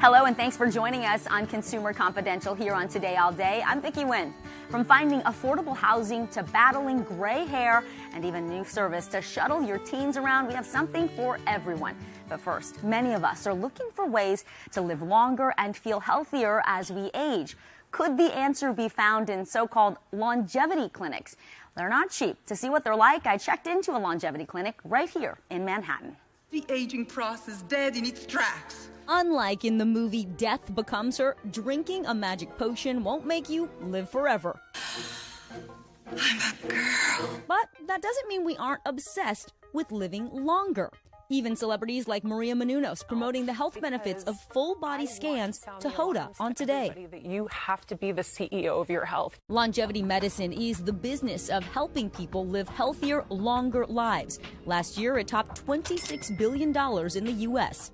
Hello and thanks for joining us on Consumer Confidential here on Today All Day. I'm Vicky Nguyen. From finding affordable housing to battling gray hair and even new service to shuttle your teens around, we have something for everyone. But first, many of us are looking for ways to live longer and feel healthier as we age. Could the answer be found in so-called longevity clinics? They're not cheap. To see what they're like, I checked into a longevity clinic right here in Manhattan. The aging process dead in its tracks. Unlike in the movie Death Becomes Her, drinking a magic potion won't make you live forever. I'm a girl. But that doesn't mean we aren't obsessed with living longer. Even celebrities like Maria Menounos promoting the health benefits of full-body scans to Hoda on Today. That you have to be the CEO of your health. Longevity medicine is the business of helping people live healthier, longer lives. Last year, it topped $26 billion in the U.S.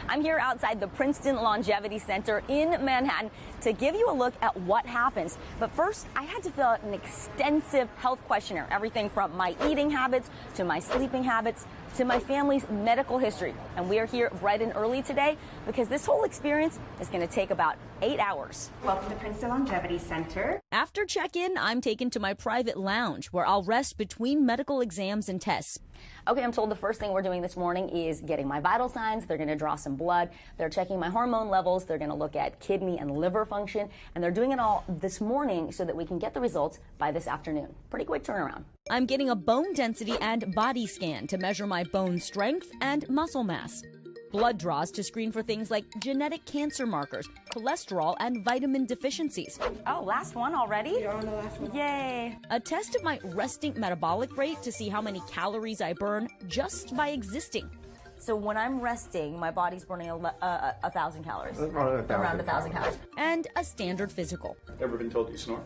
I'm here outside the Princeton Longevity Center in Manhattan to give you a look at what happens. But first, I had to fill out an extensive health questionnaire, everything from my eating habits to my sleeping habits to my family's medical history. And we are here bright and early today because this whole experience is going to take about 8 hours. Welcome to Princeton Longevity Center. After check-in, I'm taken to my private lounge where I'll rest between medical exams and tests. Okay, I'm told the first thing we're doing this morning is getting my vital signs. They're going to draw some blood. They're checking my hormone levels. They're going to look at kidney and liver function. And they're doing it all this morning so that we can get the results by this afternoon. Pretty quick turnaround. I'm getting a bone density and body scan to measure my bone strength and muscle mass. Blood draws to screen for things like genetic cancer markers, cholesterol, and vitamin deficiencies. Oh, last one already? You're on the last one. Yay. A test of my resting metabolic rate to see how many calories I burn just by existing. So when I'm resting, my body's burning 1,000 calories. Around 1,000 calories. And a standard physical. Ever been told you snore?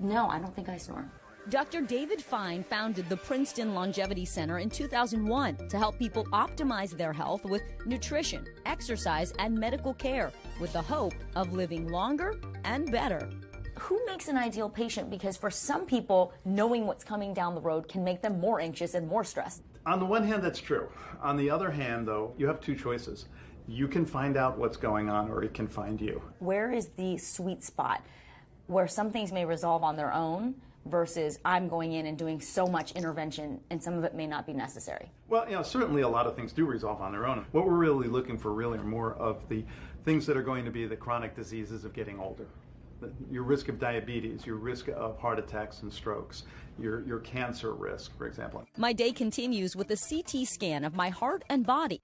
No, I don't think I snore. Dr. David Fine founded the Princeton Longevity Center in 2001 to help people optimize their health with nutrition, exercise, and medical care with the hope of living longer and better. Who makes an ideal patient? Because for some people, knowing what's coming down the road can make them more anxious and more stressed. On the one hand, that's true. On the other hand, though, you have two choices. You can find out what's going on, or it can find you. Where is the sweet spot where some things may resolve on their own versus I'm going in and doing so much intervention and some of it may not be necessary? Well, certainly a lot of things do resolve on their own. What we're really looking for really are more of the things that are going to be the chronic diseases of getting older. Your risk of diabetes, your risk of heart attacks and strokes, your cancer risk, for example. My day continues with a CT scan of my heart and body.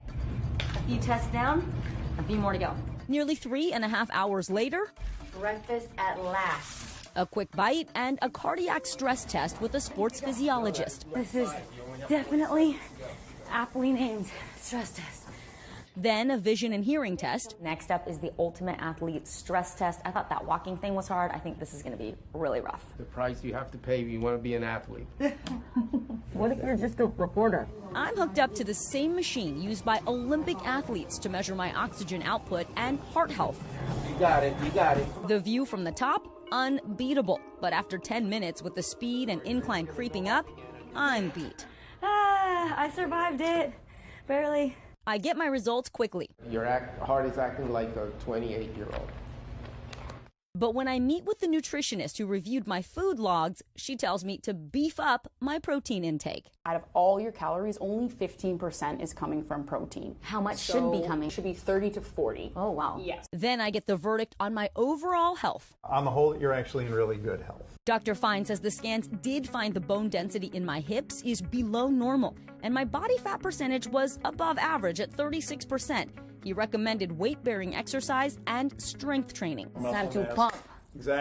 A few tests down, a few more to go. Nearly 3.5 hours later, Breakfast at last. a quick bite and a cardiac stress test with a sports physiologist. This is definitely aptly named stress test. Then a vision and hearing test. Next up is the ultimate athlete stress test. I thought that walking thing was hard. I think this is going to be really rough. The price you have to pay if you want to be an athlete. What if you're just a reporter? I'm hooked up to the same machine used by Olympic athletes to measure my oxygen output and heart health. You got it, you got it. The view from the top, unbeatable. But after 10 minutes with the speed and incline creeping up, I'm beat. I survived it. Barely. I get my results quickly. Your heart is acting like a 28-year-old. But when I meet with the nutritionist who reviewed my food logs, she tells me to beef up my protein intake. Out of all your calories, only 15% is coming from protein. How much should be coming? Should be 30 to 40. Oh, wow. Yes. Then I get the verdict on my overall health. On the whole, you're actually in really good health. Dr. Fine says the scans did find the bone density in my hips is below normal, and my body fat percentage was above average at 36%. He recommended weight-bearing exercise and strength training. It's time to pump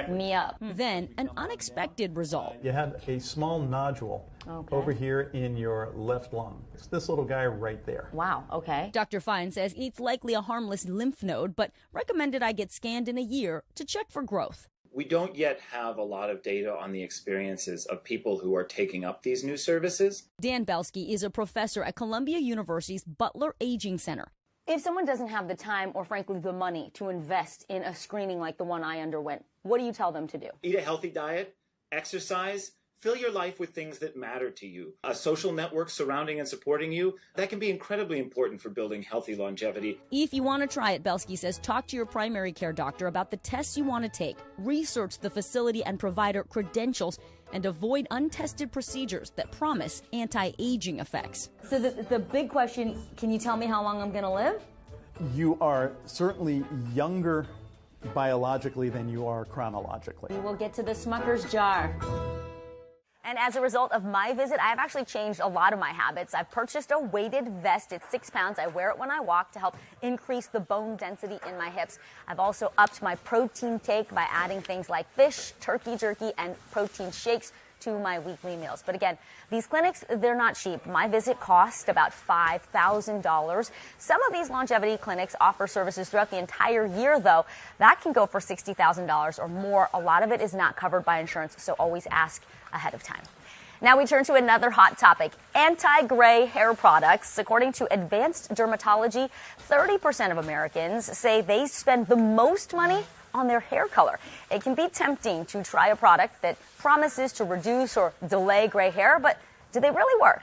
me up. Then an unexpected result. You had a small nodule over here in your left lung. It's this little guy right there. Wow, okay. Dr. Fine says it's likely a harmless lymph node, but recommended I get scanned in a year to check for growth. We don't yet have a lot of data on the experiences of people who are taking up these new services. Dan Belsky is a professor at Columbia University's Butler Aging Center. If someone doesn't have the time or, frankly, the money to invest in a screening like the one I underwent, what do you tell them to do? Eat a healthy diet, exercise, Fill your life with things that matter to you. A social network surrounding and supporting you, that can be incredibly important for building healthy longevity. If you want to try it, Belsky says, talk to your primary care doctor about the tests you want to take, research the facility and provider credentials, and avoid untested procedures that promise anti-aging effects. So the big question, can you tell me how long I'm going to live? You are certainly younger biologically than you are chronologically. We will get to the Smucker's jar. And as a result of my visit, I've actually changed a lot of my habits. I've purchased a weighted vest. It's 6 pounds. I wear it when I walk to help increase the bone density in my hips. I've also upped my protein take by adding things like fish, turkey jerky, and protein shakes to my weekly meals. But again, these clinics, they're not cheap. My visit cost about $5,000. Some of these longevity clinics offer services throughout the entire year, though. That can go for $60,000 or more. A lot of it is not covered by insurance, so always ask ahead of time. Now we turn to another hot topic, anti-gray hair products. According to Advanced Dermatology, 30% of Americans say they spend the most money on their hair color. It can be tempting to try a product that promises to reduce or delay gray hair, but do they really work?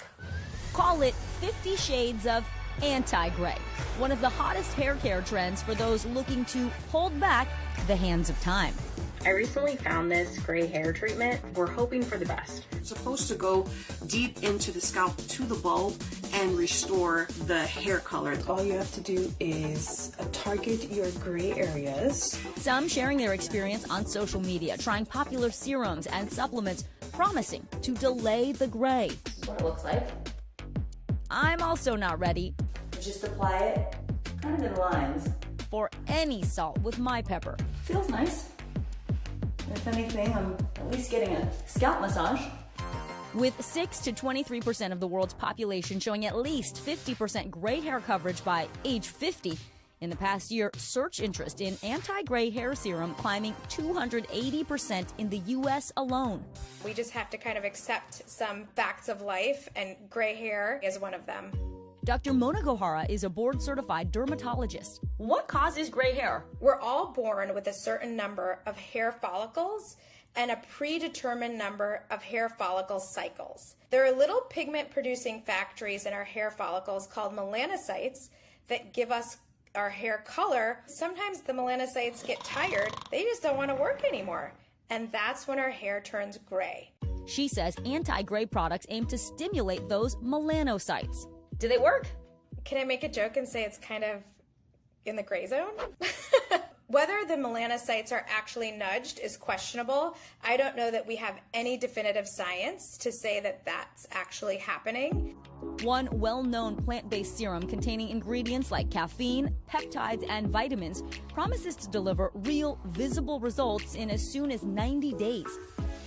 Call it 50 Shades of Anti-Gray, one of the hottest hair care trends for those looking to hold back the hands of time. I recently found this gray hair treatment. We're hoping for the best. It's supposed to go deep into the scalp to the bulb and restore the hair color. All you have to do is target your gray areas. Some sharing their experience on social media, trying popular serums and supplements, promising to delay the gray. That's what it looks like. I'm also not ready. Just apply it kind of in lines. For any salt with my pepper. Feels nice. If anything, I'm at least getting a scalp massage. With 6 to 23% of the world's population showing at least 50% gray hair coverage by age 50, in the past year, search interest in anti-gray hair serum climbing 280% in the U.S. alone. We just have to kind of accept some facts of life, and gray hair is one of them. Dr. Mona Gohara is a board-certified dermatologist. What causes gray hair? We're all born with a certain number of hair follicles and a predetermined number of hair follicle cycles. There are little pigment-producing factories in our hair follicles called melanocytes that give us our hair color. Sometimes the melanocytes get tired. They just don't want to work anymore. And that's when our hair turns gray. She says anti-gray products aim to stimulate those melanocytes. Do they work? Can I make a joke and say it's kind of in the gray zone? Whether the melanocytes are actually nudged is questionable. I don't know that we have any definitive science to say that that's actually happening. One well-known plant-based serum containing ingredients like caffeine, peptides, and vitamins promises to deliver real, visible results in as soon as 90 days.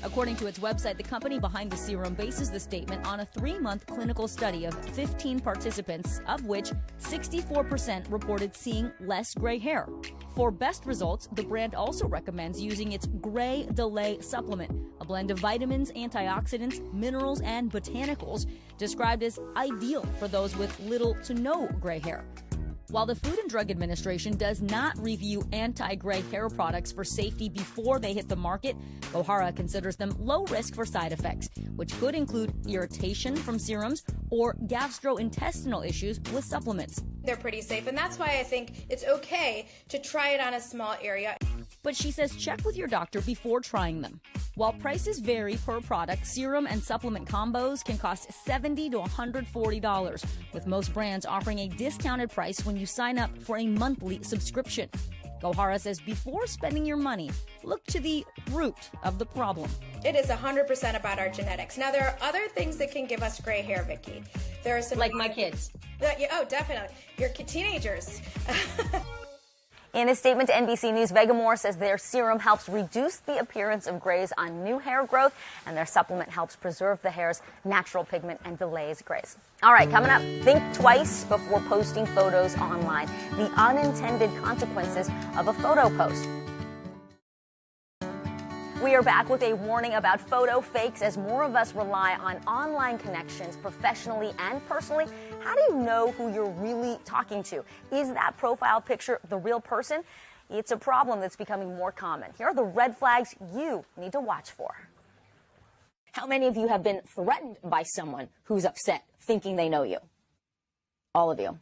According to its website, the company behind the serum bases the statement on a 3-month clinical study of 15 participants, of which 64% reported seeing less gray hair. For best results, the brand also recommends using its Gray Delay supplement, a blend of vitamins, antioxidants, minerals, and botanicals, described as ideal for those with little to no gray hair. While the Food and Drug Administration does not review anti-gray hair products for safety before they hit the market, Gohara considers them low risk for side effects, which could include irritation from serums or gastrointestinal issues with supplements. They're pretty safe, and that's why I think it's okay to try it on a small area. But she says check with your doctor before trying them. While prices vary per product, serum and supplement combos can cost $70 to $140, with most brands offering a discounted price when you sign up for a monthly subscription. Gohara says before spending your money, look to the root of the problem. It is 100% about our genetics. Now, there are other things that can give us gray hair, Vicky. There are some... Like my kids. Oh, definitely. Your teenagers. In a statement to NBC News, Vegamore says their serum helps reduce the appearance of grays on new hair growth, and their supplement helps preserve the hair's natural pigment and delays grays. All right, coming up, think twice before posting photos online. The unintended consequences of a photo post. We are back with a warning about photo fakes as more of us rely on online connections professionally and personally. How do you know who you're really talking to? Is that profile picture the real person? It's a problem that's becoming more common. Here are the red flags you need to watch for. How many of you have been threatened by someone who's upset, thinking they know you? All of you.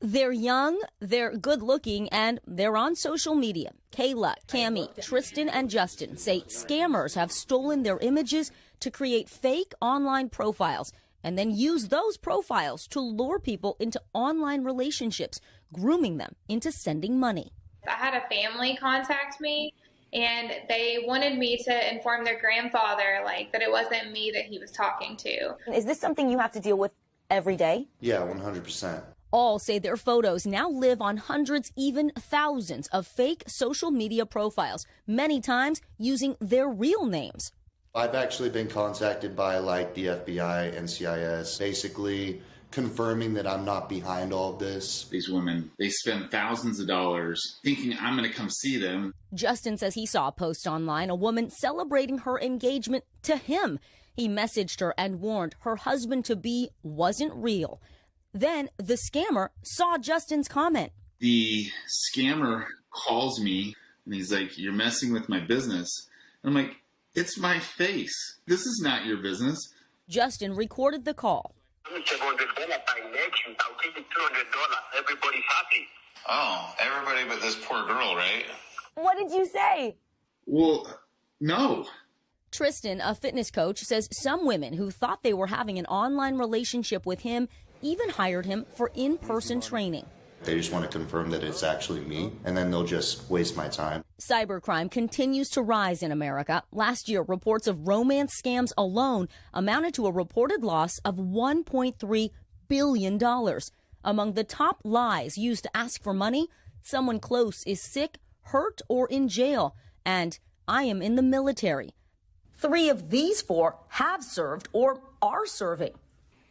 They're young, they're good looking, and they're on social media. Kayla, Cammie, Tristan, and Justin say scammers have stolen their images to create fake online profiles and then use those profiles to lure people into online relationships, grooming them into sending money. I had a family contact me, and they wanted me to inform their grandfather, that it wasn't me that he was talking to. Is this something you have to deal with every day? Yeah, 100%. All say their photos now live on hundreds, even thousands of fake social media profiles, many times using their real names. I've actually been contacted by the FBI, NCIS, basically confirming that I'm not behind all of this. These women, they spend thousands of dollars thinking I'm going to come see them. Justin says he saw a post online, a woman celebrating her engagement to him. He messaged her and warned her husband-to-be wasn't real. Then the scammer saw Justin's comment. The scammer calls me and he's like, "You're messing with my business." And I'm like, "It's my face. This is not your business." Justin recorded the call. $700 by next week. I'll give you $200. Everybody's happy. Oh, everybody but this poor girl, right? What did you say? Well, no. Tristan, a fitness coach, says some women who thought they were having an online relationship with him even hired him for in-person training. They just want to confirm that it's actually me, and then they'll just waste my time. Cybercrime continues to rise in America. Last year, reports of romance scams alone amounted to a reported loss of $1.3 billion. Among the top lies used to ask for money, someone close is sick, hurt, or in jail, and I am in the military. 3 of these 4 have served or are serving.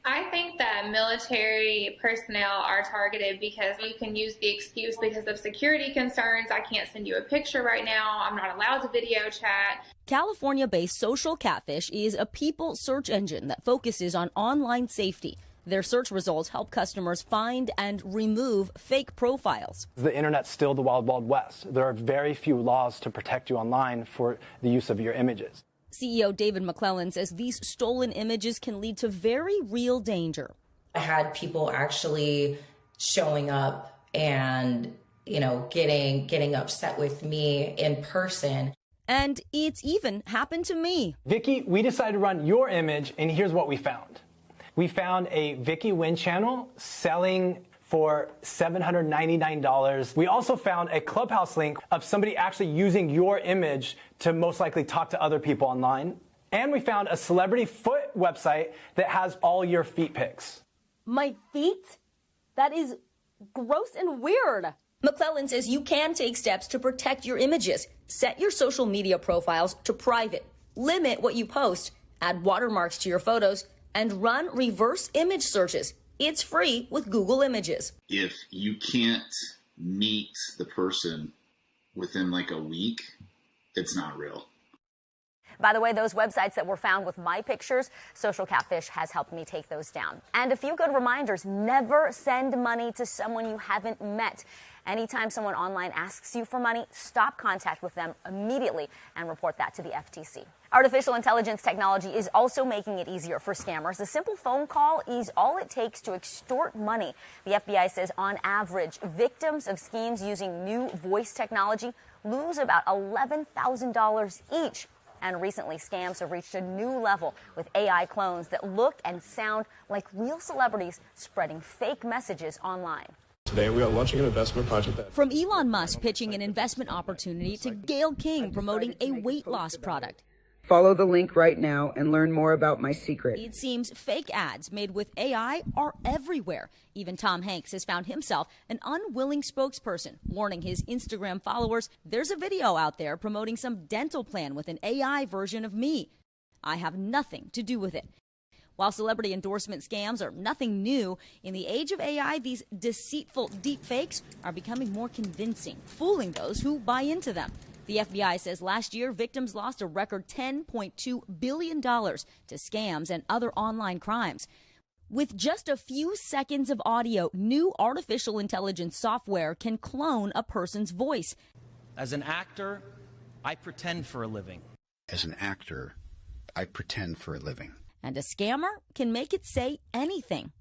I think that military personnel are targeted because you can use the excuse because of security concerns. I can't send you a picture right now. I'm not allowed to video chat. California-based Social Catfish is a people search engine that focuses on online safety. Their search results help customers find and remove fake profiles. The internet's still the wild, wild west. There are very few laws to protect you online for the use of your images. CEO David McClellan says these stolen images can lead to very real danger. I had people actually showing up and, getting upset with me in person. And it's even happened to me. Vicky, we decided to run your image, and here's what we found. We found a Vicky Nguyen channel selling for $799. We also found a Clubhouse link of somebody actually using your image to most likely talk to other people online. And we found a celebrity foot website that has all your feet pics. My feet? That is gross and weird. McClellan says you can take steps to protect your images. Set your social media profiles to private. Limit what you post. Add watermarks to your photos and run reverse image searches. It's free with Google Images. If you can't meet the person within a week, it's not real. By the way, those websites that were found with my pictures, Social Catfish has helped me take those down. And a few good reminders: never send money to someone you haven't met. Anytime someone online asks you for money, stop contact with them immediately and report that to the FTC. Artificial intelligence technology is also making it easier for scammers. A simple phone call is all it takes to extort money. The FBI says on average, victims of schemes using new voice technology lose about $11,000 each. And recently, scams have reached a new level with AI clones that look and sound like real celebrities spreading fake messages online. Today, we are launching an investment project From Elon Musk pitching an investment opportunity to Gayle King promoting a weight loss product. Follow the link right now and learn more about my secret. It seems fake ads made with AI are everywhere. Even Tom Hanks has found himself an unwilling spokesperson, warning his Instagram followers there's a video out there promoting some dental plan with an AI version of me. I have nothing to do with it. While celebrity endorsement scams are nothing new, in the age of AI, these deceitful deepfakes are becoming more convincing, fooling those who buy into them. The FBI says last year, victims lost a record $10.2 billion to scams and other online crimes. With just a few seconds of audio, new artificial intelligence software can clone a person's voice. As an actor, I pretend for a living. As an actor, I pretend for a living. And a scammer can make it say anything.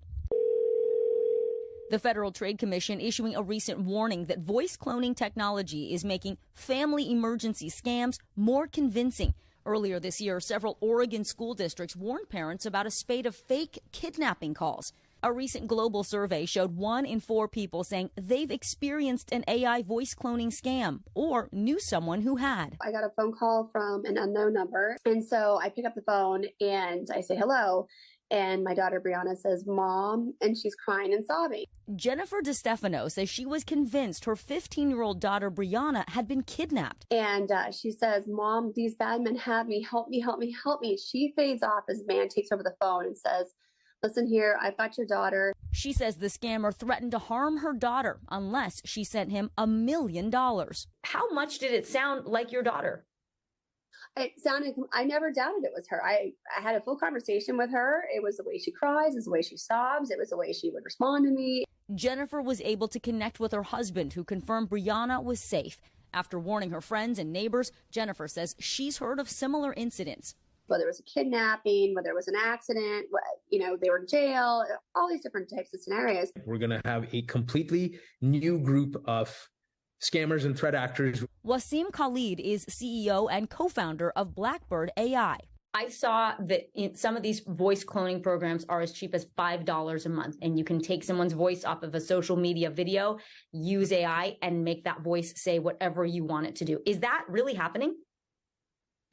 The Federal Trade Commission issuing a recent warning that voice cloning technology is making family emergency scams more convincing. Earlier this year, several Oregon school districts warned parents about a spate of fake kidnapping calls. A recent global survey showed 1 in 4 people saying they've experienced an AI voice cloning scam or knew someone who had. I got a phone call from an unknown number, and so I pick up the phone and I say hello. And my daughter Brianna says, "Mom," and she's crying and sobbing. Jennifer DeStefano says she was convinced her 15-year-old daughter Brianna had been kidnapped. And she says, "Mom, these bad men have me. Help me, help me, help me." She fades off as the man takes over the phone and says, "Listen here, I've got your daughter." She says the scammer threatened to harm her daughter unless she sent him $1 million. How much did it sound like your daughter? It sounded, I never doubted it was her. I had a full conversation with her. It was the way she cries, it was the way she sobs, it was the way she would respond to me. Jennifer was able to connect with her husband, who confirmed Brianna was safe. After warning her friends and neighbors, Jennifer says she's heard of similar incidents. Whether it was a kidnapping, whether it was an accident, they were in jail, all these different types of scenarios. We're going to have a completely new group of scammers and threat actors. Wasim Khalid is CEO and co-founder of Blackbird AI. I saw that some of these voice cloning programs are as cheap as $5 a month, and you can take someone's voice off of a social media video, use AI, and make that voice say whatever you want it to do. Is that really happening?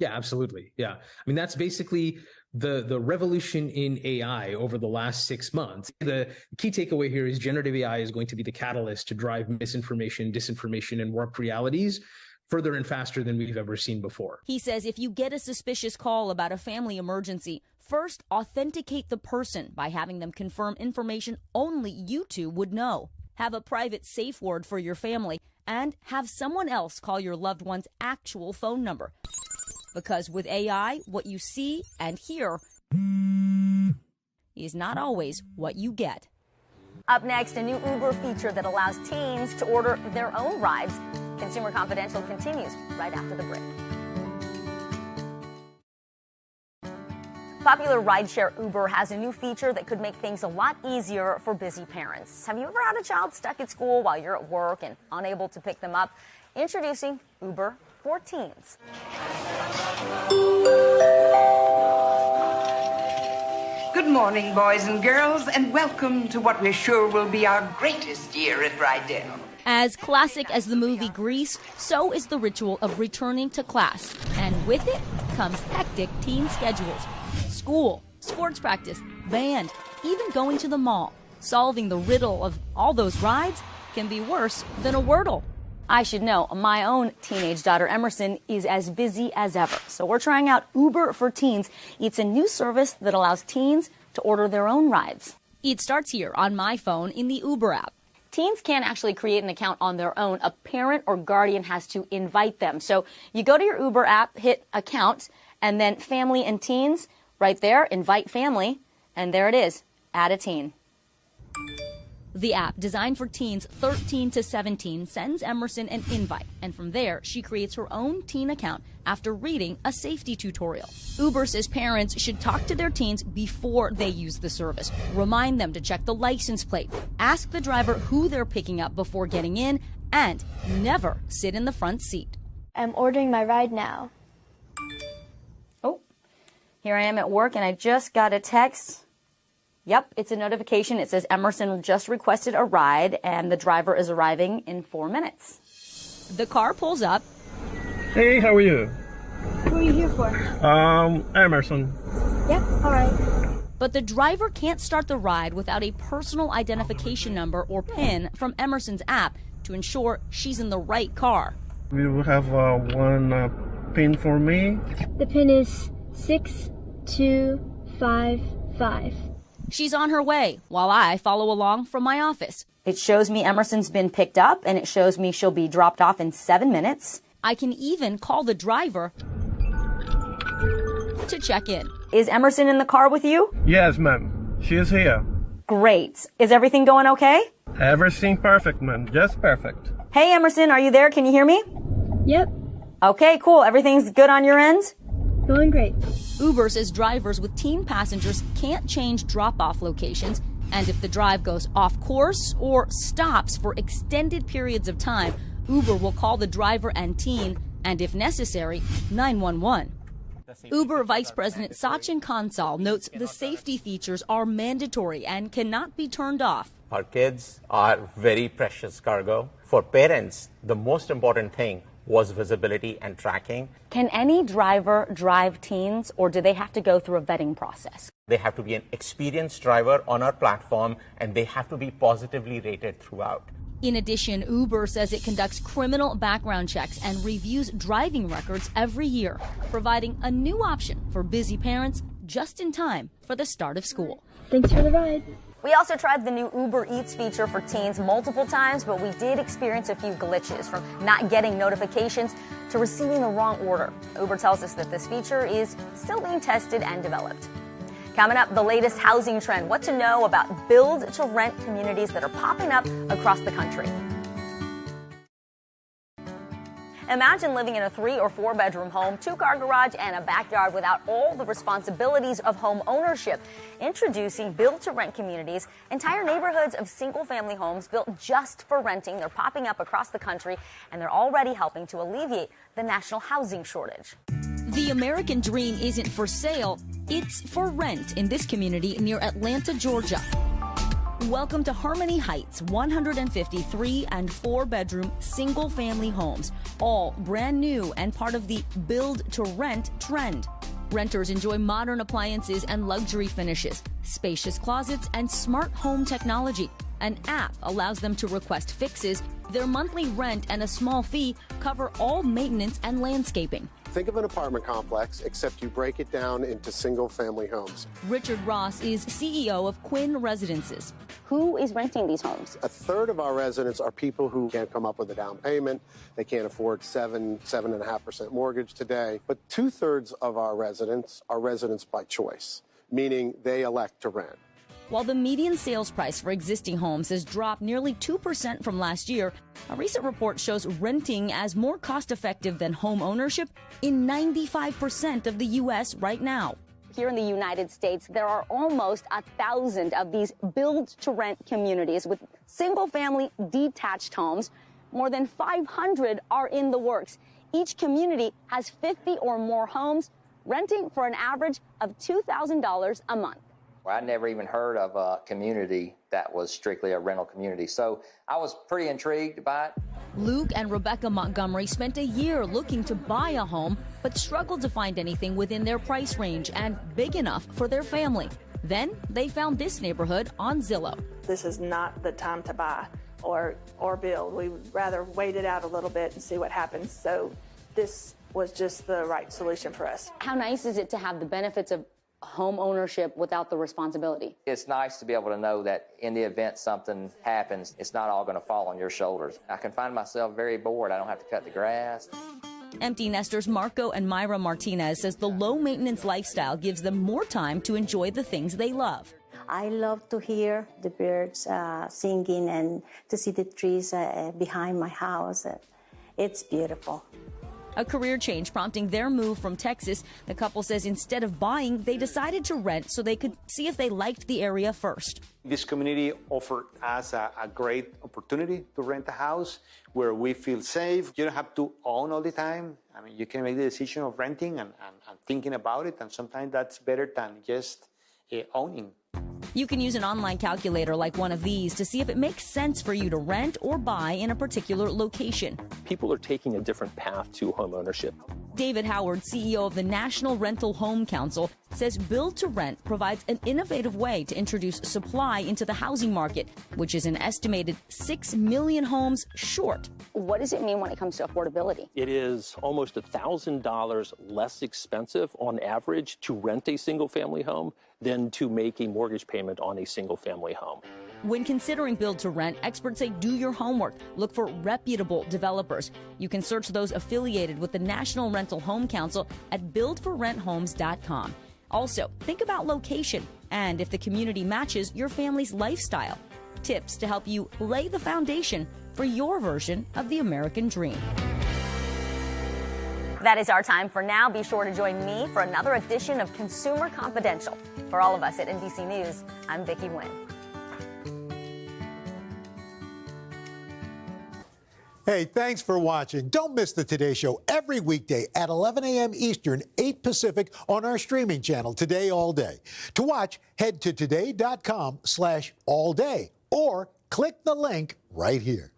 Yeah, absolutely. Yeah. I mean, that's basically the revolution in AI over the last 6 months. The key takeaway here is generative AI is going to be the catalyst to drive misinformation, disinformation, and warped realities further and faster than we've ever seen before. He says if you get a suspicious call about a family emergency, first authenticate the person by having them confirm information only you two would know. Have a private safe word for your family, and have someone else call your loved one's actual phone number. Because with AI, what you see and hear is not always what you get. Up next, a new Uber feature that allows teens to order their own rides. Consumer Confidential continues right after the break. Popular rideshare Uber has a new feature that could make things a lot easier for busy parents. Have you ever had a child stuck at school while you're at work and unable to pick them up? Introducing Uber for Teens. Good morning, boys and girls, and welcome to what we're sure will be our greatest year at Rydell. As classic as the movie Grease, so is the ritual of returning to class. And with it comes hectic teen schedules. School, sports practice, band, even going to the mall. Solving the riddle of all those rides can be worse than a Wordle. I should know, my own teenage daughter Emerson is as busy as ever. So we're trying out Uber for Teens. It's a new service that allows teens to order their own rides. It starts here on my phone in the Uber app. Teens can't actually create an account on their own. A parent or guardian has to invite them. So you go to your Uber app, hit account, and then family and teens, right there, invite family, and there it is, add a teen. The app, designed for teens 13 to 17, sends Emerson an invite, and from there, she creates her own teen account after reading a safety tutorial. Uber says parents should talk to their teens before they use the service, remind them to check the license plate, ask the driver who they're picking up before getting in, and never sit in the front seat. I'm ordering my ride now. Oh, here I am at work, and I just got a text. Yep, it's a notification. It says Emerson just requested a ride, and the driver is arriving in 4 minutes. The car pulls up. Hey, how are you? Who are you here for? Emerson. Yep, all right. But the driver can't start the ride without a personal identification number or PIN from Emerson's app to ensure she's in the right car. You will have one PIN for me. The PIN is 6255. She's on her way while I follow along from my office. It shows me Emerson's been picked up, and it shows me she'll be dropped off in 7 minutes. I can even call the driver to check in. Is Emerson in the car with you? Yes, ma'am. She is here. Great. Is everything going okay? Everything perfect, ma'am. Just perfect. Hey, Emerson, are you there? Can you hear me? Yep. Okay, cool. Everything's good on your end? Going great. Uber says drivers with teen passengers can't change drop-off locations, and if the drive goes off course or stops for extended periods of time, Uber will call the driver and teen, and if necessary, 911. Uber Vice President Sachin Kansal notes the safety features are mandatory and cannot be turned off. Our kids are very precious cargo. For parents, the most important thing was visibility and tracking. Can any driver drive teens, or do they have to go through a vetting process? They have to be an experienced driver on our platform, and they have to be positively rated throughout. In addition, Uber says it conducts criminal background checks and reviews driving records every year, providing a new option for busy parents just in time for the start of school. Thanks for the ride. We also tried the new Uber Eats feature for teens multiple times, but we did experience a few glitches, from not getting notifications to receiving the wrong order. Uber tells us that this feature is still being tested and developed. Coming up, the latest housing trend, what to know about build-to-rent communities that are popping up across the country. Imagine living in a 3 or 4 bedroom home, 2-car garage, and a backyard without all the responsibilities of home ownership. Introducing build-to-rent communities, entire neighborhoods of single-family homes built just for renting. They're popping up across the country, and they're already helping to alleviate the national housing shortage. The American dream isn't for sale, it's for rent in this community near Atlanta, Georgia. Welcome to Harmony Heights, 153 and 4-bedroom single-family homes, all brand new and part of the build-to-rent trend. Renters enjoy modern appliances and luxury finishes, spacious closets, and smart home technology. An app allows them to request fixes. Their monthly rent and a small fee cover all maintenance and landscaping. Think of an apartment complex, except you break it down into single-family homes. Richard Ross is CEO of Quinn Residences. Who is renting these homes? A third of our residents are people who can't come up with a down payment. They can't afford 7.5% mortgage today. But 2/3 of our residents are residents by choice, meaning they elect to rent. While the median sales price for existing homes has dropped nearly 2% from last year, a recent report shows renting as more cost-effective than home ownership in 95% of the U.S. right now. Here in the United States, there are almost 1,000 of these build-to-rent communities with single-family detached homes. More than 500 are in the works. Each community has 50 or more homes, renting for an average of $2,000 a month. I never even heard of a community that was strictly a rental community, so I was pretty intrigued by it. Luke and Rebecca Montgomery spent a year looking to buy a home, but struggled to find anything within their price range and big enough for their family. Then they found this neighborhood on Zillow. This is not the time to buy or build. We would rather wait it out a little bit and see what happens. So this was just the right solution for us. How nice is it to have the benefits of home ownership without the responsibility? It's nice to be able to know that in the event something happens, it's not all going to fall on your shoulders. I can find myself very bored. I don't have to cut the grass. Empty nesters Marco and Myra Martinez says the low-maintenance lifestyle gives them more time to enjoy the things they love. I love to hear the birds singing and to see the trees behind my house. It's beautiful. A career change prompting their move from Texas. The couple says instead of buying, they decided to rent so they could see if they liked the area first. This community offered us a great opportunity to rent a house where we feel safe. You don't have to own all the time. I mean, you can make the decision of renting and thinking about it, and sometimes that's better than just owning. You can use an online calculator like one of these to see if it makes sense for you to rent or buy in a particular location. People are taking a different path to home ownership. David Howard, CEO of the National Rental Home Council, says Build to Rent provides an innovative way to introduce supply into the housing market, which is an estimated 6 million homes short. What does it mean when it comes to affordability? It is almost $1,000 less expensive on average to rent a single-family home than to make a mortgage payment on a single-family home. When considering build to rent, experts say do your homework. Look for reputable developers. You can search those affiliated with the National Rental Home Council at buildforrenthomes.com. Also, think about location and if the community matches your family's lifestyle. Tips to help you lay the foundation for your version of the American dream. That is our time for now. Be sure to join me for another edition of Consumer Confidential. For all of us at NBC News, I'm Vicky Nguyen. Hey, thanks for watching. Don't miss the Today Show every weekday at 11 a.m. Eastern, 8 Pacific on our streaming channel, Today All Day. To watch, head to today.com/allday or click the link right here.